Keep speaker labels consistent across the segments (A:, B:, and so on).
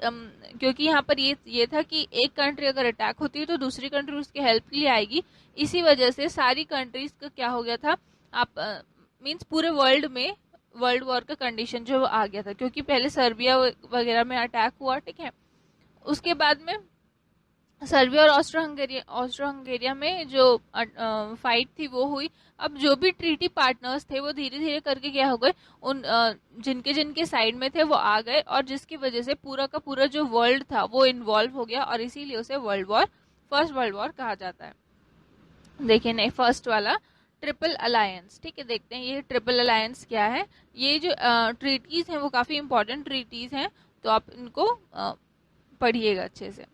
A: क्योंकि यहाँ पर ये था कि एक कंट्री अगर अटैक होती है तो दूसरी कंट्री उसके हेल्प के लिए आएगी, इसी वजह से सारी कंट्रीज का क्या हो गया था, आप मींस पूरे वर्ल्ड में वर्ल्ड वॉर का कंडीशन जो आ गया था, क्योंकि पहले सर्बिया वगैरह में अटैक हुआ, ठीक है। उसके बाद में सर्बिया और ऑस्ट्रो हंगेरिया में जो फाइट थी वो हुई। अब जो भी ट्रीटी पार्टनर्स थे वो धीरे धीरे करके क्या हो गए, उन जिनके जिनके साइड में थे वो आ गए, और जिसकी वजह से पूरा का पूरा जो वर्ल्ड था वो इन्वॉल्व हो गया, और इसीलिए उसे फर्स्ट वर्ल्ड वॉर कहा जाता है। देखिए नहीं, फर्स्ट वाला ट्रिपल अलायंस, ठीक है। देखते हैं ये ट्रिपल अलायंस क्या है। ये जो ट्रीटीज हैं वो काफी इंपॉर्टेंट ट्रीटीज हैं, तो आप इनको पढ़िएगा अच्छे से।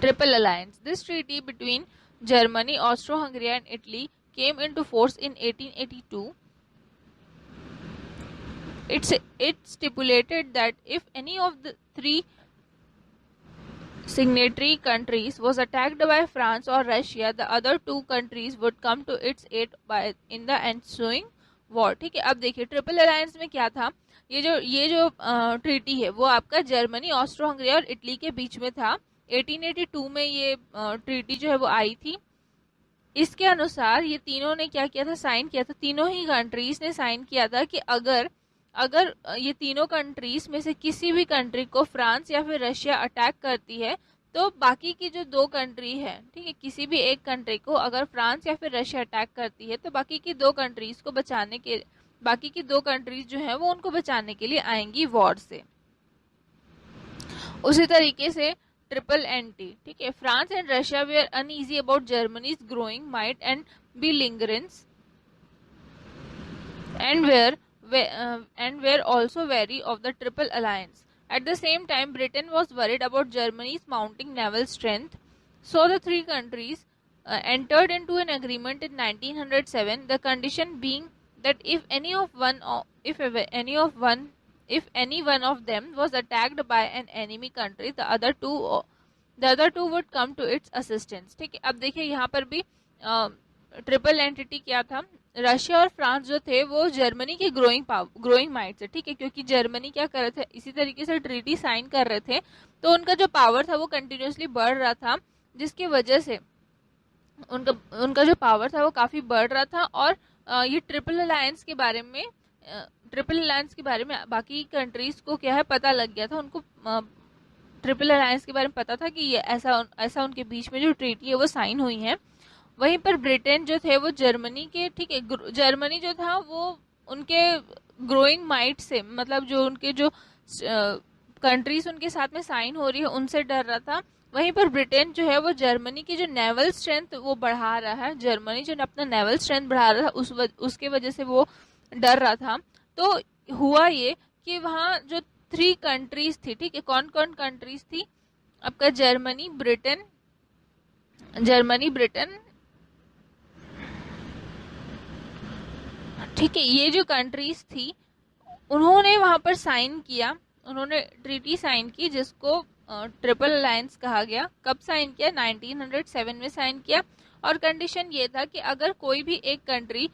A: Triple Alliance. This treaty between Germany, Austro-Hungary and Italy came into force in 1882. It stipulated that if any of the three signatory countries was attacked by France or Russia, the other two countries would come to its aid in the ensuing war. ठीक है। अब देखिए triple alliance में क्या था, ये जो treaty है वो आपका जर्मनी, ऑस्ट्रो हंगरी और इटली के बीच में था। 1882 में ये ट्रीटी जो है वो आई थी। इसके अनुसार ये तीनों ने क्या किया था, साइन किया था, तीनों ही कंट्रीज ने साइन किया था कि अगर ये तीनों कंट्रीज में से किसी भी कंट्री को फ्रांस या फिर रशिया अटैक करती है तो बाकी की जो दो कंट्री है, ठीक है, किसी भी एक कंट्री को अगर फ्रांस या फिर रशिया अटैक करती है तो बाकी की दो कंट्रीज जो है वो उनको बचाने के लिए आएंगी वॉर से। उसी तरीके से ट्रिपल एंटी, ठीक है। France and Russia were uneasy about Germany's growing might and belligerence and were also wary of the Triple Alliance. At the same time, Britain was worried about Germany's mounting naval strength. So the three countries entered into an agreement in 1907. The condition being that if any one of them was attacked by an enemy country, the other two would come to its assistance. ठीक है। अब देखिए यहाँ पर भी triple entity क्या था, Russia और फ्रांस जो थे वो जर्मनी के ग्रोइंग माइट से, ठीक है, क्योंकि जर्मनी क्या कर रहे थे, इसी तरीके से ट्रीटी साइन कर रहे थे, तो उनका जो पावर था वो कंटिन्यूसली बढ़ रहा था, जिसकी वजह से उनका जो पावर था वो काफी बढ़ रहा था। और ये ट्रिपल अलायंस के बारे में बाकी कंट्रीज को क्या है पता लग गया था, उनको ट्रिपल अलायंस के बारे में पता था कि ये ऐसा उनके बीच में जो ट्रीटी है वो साइन हुई है। वहीं पर ब्रिटेन जो थे वो जर्मनी के, ठीक है, जर्मनी जो था वो उनके ग्रोइंग माइट से, मतलब जो उनके जो कंट्रीज उनके साथ में साइन हो रही है उनसे डर रहा था। वहीं पर ब्रिटेन जो है वो जर्मनी की जो नेवल स्ट्रेंथ वो बढ़ा रहा है, जर्मनी जो अपना नेवल स्ट्रेंथ बढ़ा रहा था उसके वजह से वो डर रहा था। तो हुआ ये कि वहाँ जो थ्री कंट्रीज थी, ठीक है, कौन कौन कंट्रीज थी आपका, जर्मनी, ब्रिटेन, ठीक है, ये जो कंट्रीज थी उन्होंने वहां पर साइन किया, उन्होंने ट्रीटी साइन की जिसको ट्रिपल अलायंस कहा गया। कब साइन किया, 1907 में साइन किया। और कंडीशन ये था कि अगर कोई भी एक कंट्री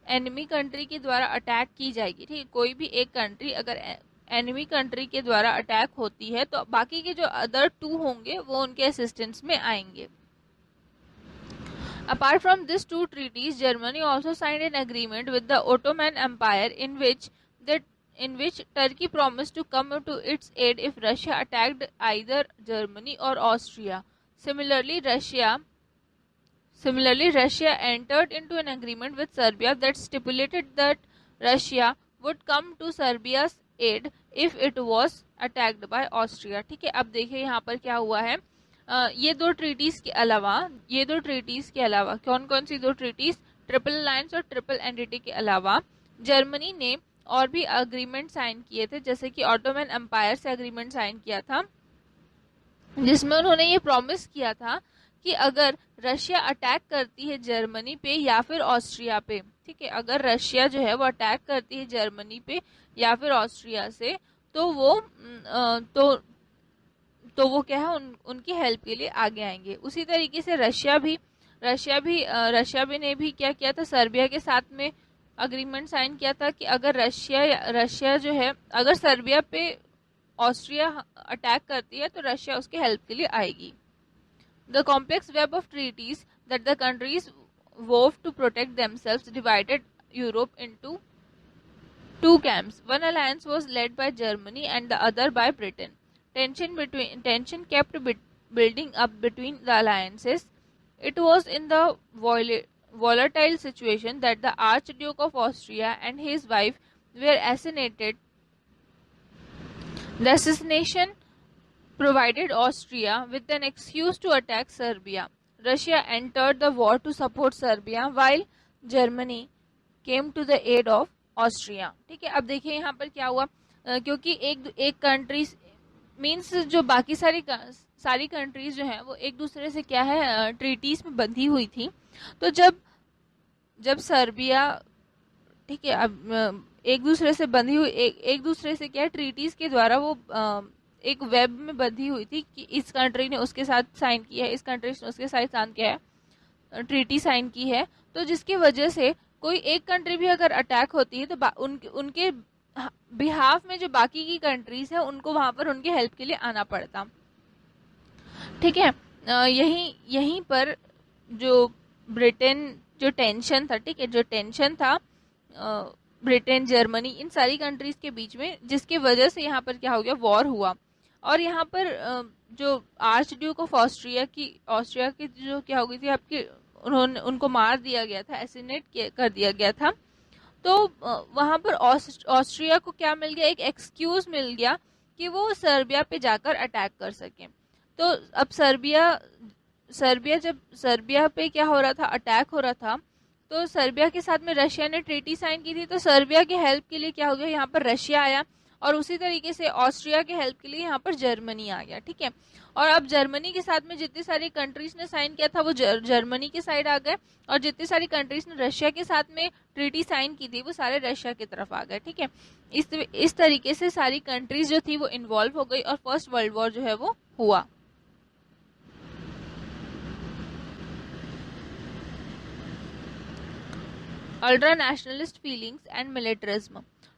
A: एनिमी कंट्री के द्वारा अटैक की जाएगी, ठीक है, कोई भी एक कंट्री अगर एनिमी कंट्री के द्वारा अटैक होती है तो बाकी के जो अदर टू होंगे वो उनके असिस्टेंस में आएंगे। Apart from these two treaties, Germany also signed an agreement with the Ottoman Empire in which Turkey promised to come to its aid if Russia attacked either Germany or Austria. Similarly, Russia entered into an agreement with Serbia that stipulated that Russia would come to Serbia's aid if it was attacked by Austria. ठीक है। अब देखिए यहाँ पर क्या हुआ है, ये दो ट्रीटीज के अलावा कौन कौन सी दो ट्रीटीज, ट्रिपल अलायंस और ट्रिपल एंटिटी के अलावा जर्मनी ने और भी अग्रीमेंट साइन किए थे, जैसे कि ऑटोमन एम्पायर से अग्रीमेंट साइन किया था जिसमें उन्होंने ये प्रॉमिस किया था कि अगर रशिया अटैक करती है जर्मनी पे या फिर ऑस्ट्रिया पे, ठीक है, अगर रशिया जो है वो अटैक करती है जर्मनी पे या फिर ऑस्ट्रिया से तो वो क्या है उनकी हेल्प के लिए आगे आएंगे। उसी तरीके से रशिया भी ने भी क्या किया था, सर्बिया के साथ में अग्रीमेंट साइन किया था कि अगर रशिया जो है अगर सर्बिया पे ऑस्ट्रिया अटैक करती है तो रशिया उसके हेल्प के लिए आएगी। The complex web of treaties that the countries wove to protect themselves divided Europe into two camps. One alliance was led by Germany and the other by Britain. Tension kept building up between the alliances. It was in the volatile situation that the Archduke of Austria and his wife were assassinated. The assassination provided Austria with an excuse to attack Serbia. Russia entered the war to support Serbia while Germany came to the aid of Austria. ठीक है, अब देखिए यहाँ पर क्या हुआ, क्योंकि एक कंट्री मीन्स जो बाकी सारी कंट्रीज जो हैं वो एक दूसरे से क्या है ट्रीटीज में बंधी हुई थी। तो जब सर्बिया, ठीक है, अब एक दूसरे से बंधी हुई एक दूसरे से क्या ट्रीटीज के द्वारा वो एक वेब में बंधी हुई थी कि इस कंट्री ने उसके साथ साइन किया है, इस कंट्री ने उसके साथ साइन किया है, ट्रीटी साइन की है। तो जिसकी वजह से कोई एक कंट्री भी अगर अटैक होती है तो उनके बिहाफ में जो बाकी की कंट्रीज है उनको वहां पर उनके हेल्प के लिए आना पड़ता। ठीक है, यहीं पर जो ब्रिटेन जो टेंशन था, ठीक है, जो टेंशन था ब्रिटेन जर्मनी इन सारी कंट्रीज के बीच में, जिसकी वजह से यहाँ पर क्या हो गया, वॉर हुआ। और यहाँ पर जो आर्च ड्यूक ऑफ ऑस्ट्रिया की जो क्या हो गई थी आपकी, उनको मार दिया गया था, एसिनेट कर दिया गया था। तो वहां पर ऑस्ट्रिया को क्या मिल गया, एक एक्सक्यूज मिल गया कि वो सर्बिया पे जाकर अटैक कर सके। तो अब जब सर्बिया पे क्या हो रहा था, अटैक हो रहा था, तो सर्बिया के साथ में रशिया ने ट्रीटी साइन की थी। तो सर्बिया के हेल्प के लिए क्या हो गया, यहाँ पर रशिया आया, और उसी तरीके से ऑस्ट्रिया के हेल्प के लिए यहाँ पर जर्मनी आ गया। ठीक है, और अब जर्मनी के साथ में जितनी सारी कंट्रीज ने साइन किया था वो जर्मनी के साइड आ गए, और जितनी सारी कंट्रीज ने रशिया के साथ में ट्रीटी साइन की थी वो सारे रशिया की तरफ आ गए। ठीक है, इस तरीके से सारी कंट्रीज जो थी वो इन्वॉल्व हो गई और फर्स्ट वर्ल्ड वॉर जो है वो हुआ। Ultra-nationalist feelings and militarism.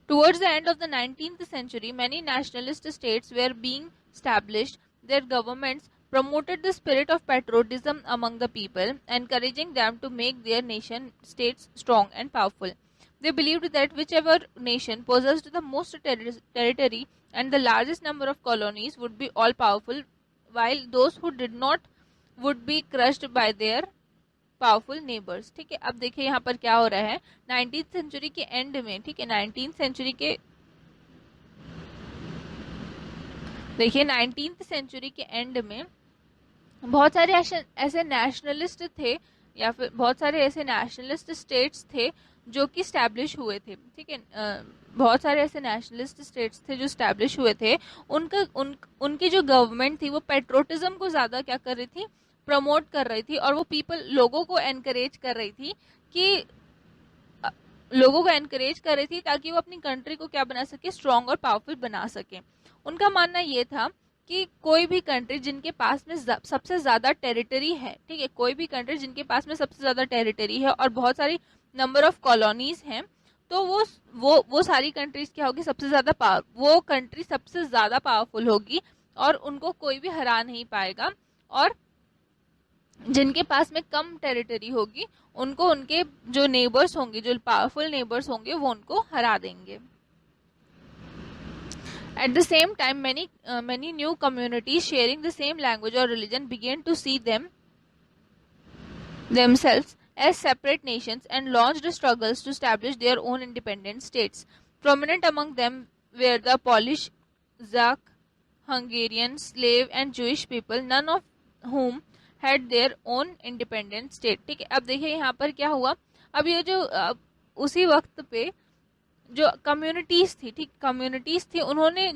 A: Towards the end of the 19th century, many nationalist states were being established. Their governments promoted the spirit of patriotism among the people, encouraging them to make their nation states strong and powerful. They believed that whichever nation possessed the most territory and the largest number of colonies would be all powerful, while those who did not would be crushed by their powerful neighbours. ठीक है, अब देखिए यहाँ पर क्या हो रहा है 19th सेंचुरी के एंड में। ठीक है, 19th सेंचुरी के देखिए 19th सेंचुरी के एंड में बहुत सारे ऐसे नेशनलिस्ट थे, या फिर बहुत सारे ऐसे नेशनलिस्ट स्टेट्स थे जो कि स्टैब्लिश हुए थे। ठीक है, बहुत सारे ऐसे नेशनलिस्ट स्टेट्स थे जो स्टैब्लिश हुए थे। उनकी जो गवर्नमेंट थी वो पेट्रोटिज्म को ज्यादा क्या कर रही थी, प्रमोट कर रही थी, और वो लोगों को एनकरेज कर रही थी ताकि वो अपनी कंट्री को क्या बना सके, स्ट्रॉन्ग और पावरफुल बना सके। उनका मानना ये था कि कोई भी कंट्री जिनके पास में सबसे ज्यादा टेरिटरी है, ठीक है, कोई भी कंट्री जिनके पास में सबसे ज्यादा टेरिटरी है और बहुत सारी नंबर ऑफ कॉलोनीज हैं, तो वो सारी कंट्रीज क्या होगी, वो कंट्री सबसे ज्यादा पावरफुल होगी और उनको कोई भी हरा नहीं पाएगा। और जिनके पास में कम टेरिटरी होगी उनको उनके जो नेबर्स होंगे, जो पावरफुल नेबर्स होंगे, वो उनको हरा देंगे। At the same time, many new communities sharing the same language or religion began to see themselves as separate nations and launched struggles to establish their own independent states. Prominent among them were the Polish, Czech, Hungarian, Slave and Jewish people, none of whom had their own independent state. ठीक है, अब देखिए यहाँ पर क्या हुआ, अब ये जो उसी वक्त पे जो कम्युनिटीज थी, ठीक, कम्युनिटीज थी, उन्होंने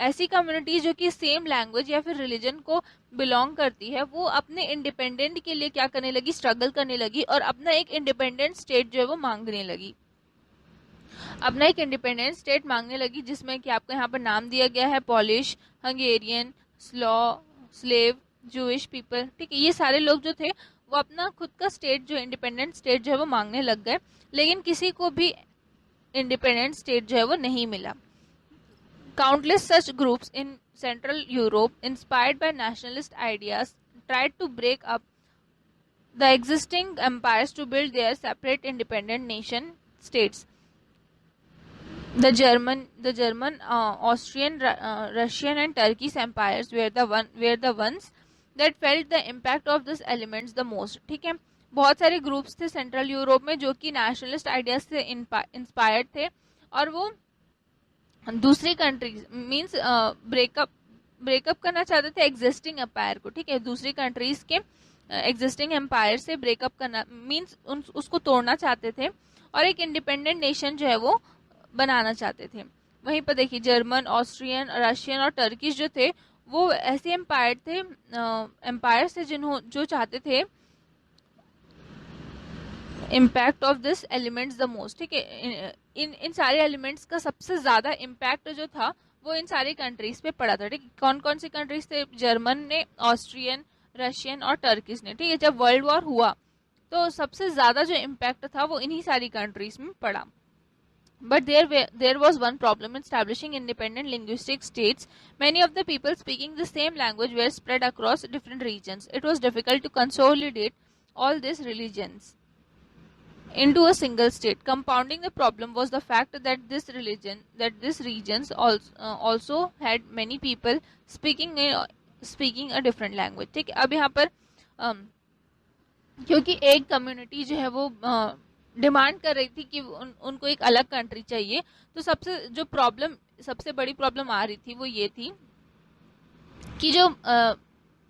A: ऐसी कम्युनिटीज जो कि सेम लैंग्वेज या फिर रिलीजन को बिलोंग करती है, वो अपने इंडिपेंडेंट के लिए क्या करने लगी, स्ट्रगल करने लगी और अपना एक इंडिपेंडेंट स्टेट जो है वो मांगने लगी, अपना एक इंडिपेंडेंट स्टेट मांगने लगी, जिसमें कि आपको यहाँ पर नाम दिया गया है polish, Hungarian, slave, Jewish people. ठीक है, ये सारे लोग जो थे वो अपना खुद का स्टेट, जो इंडिपेंडेंट स्टेट जो है वो मांगने लग गए, लेकिन किसी को भी इंडिपेंडेंट स्टेट जो है वो नहीं मिला। Countless such groups in Central Europe, inspired by nationalist ideas, tried to break up the existing empires to build their separate independent nation states. The German, Austrian, Russian, and Turkish empires were the ones that felt the impact of these elements the most. ठीक है, बहुत सारे groups थे central Europe में जो कि nationalist ideas से inspired थे और वो दूसरी कंट्रीज मींस ब्रेकअप करना चाहते थे एग्जिस्टिंग एम्पायर को. ठीक है, दूसरी कंट्रीज के एग्जिस्टिंग एम्पायर से ब्रेकअप करना मींस उसको तोड़ना चाहते थे और एक इंडिपेंडेंट नेशन जो है वो बनाना चाहते थे. वहीं पर देखिए जर्मन, ऑस्ट्रियन, रशियन और टर्किश जो थे वो ऐसे एम्पायर थे जो चाहते थे impact of this elements the most. ठीक है, इन सारे एलिमेंट्स का सबसे ज्यादा इम्पैक्ट जो था वो इन सारी कंट्रीज पे पड़ा था. ठीक है, कौन कौन सी कंट्रीज थे? जर्मन ने, ऑस्ट्रियन, रशियन और टर्किश ने. ठीक है, जब वर्ल्ड वॉर हुआ तो सबसे ज्यादा जो इम्पैक्ट था वो इन्हीं सारी कंट्रीज में पड़ा. But there was one problem in establishing independent linguistic states. Many of the people speaking the same language were spread across different regions. It was difficult to consolidate all these religions into a single state. Compounding the problem was the fact that these regions also had many people speaking a different language. ठीक है, अब यहाँ पर क्योंकि एक community जो है वो डिमांड कर रही थी कि उनको एक अलग कंट्री चाहिए, तो सबसे बड़ी प्रॉब्लम आ रही थी वो ये थी कि जो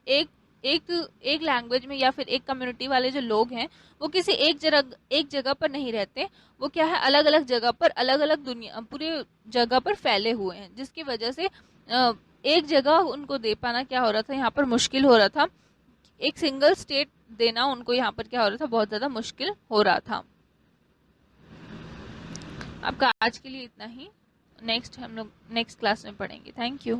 A: एक लैंग्वेज में या फिर एक कम्युनिटी वाले जो लोग हैं वो किसी एक जगह पर नहीं रहते. वो क्या है, अलग अलग जगह पर अलग अलग दुनिया पूरे जगह पर फैले हुए हैं, जिसकी वजह से एक जगह उनको दे पाना क्या हो रहा था, यहाँ पर मुश्किल हो रहा था. एक सिंगल स्टेट देना उनको यहाँ पर क्या हो रहा था, बहुत ज़्यादा मुश्किल हो रहा था. आपका आज के लिए इतना ही. हम लोग नेक्स्ट क्लास में पढ़ेंगे. Thank you.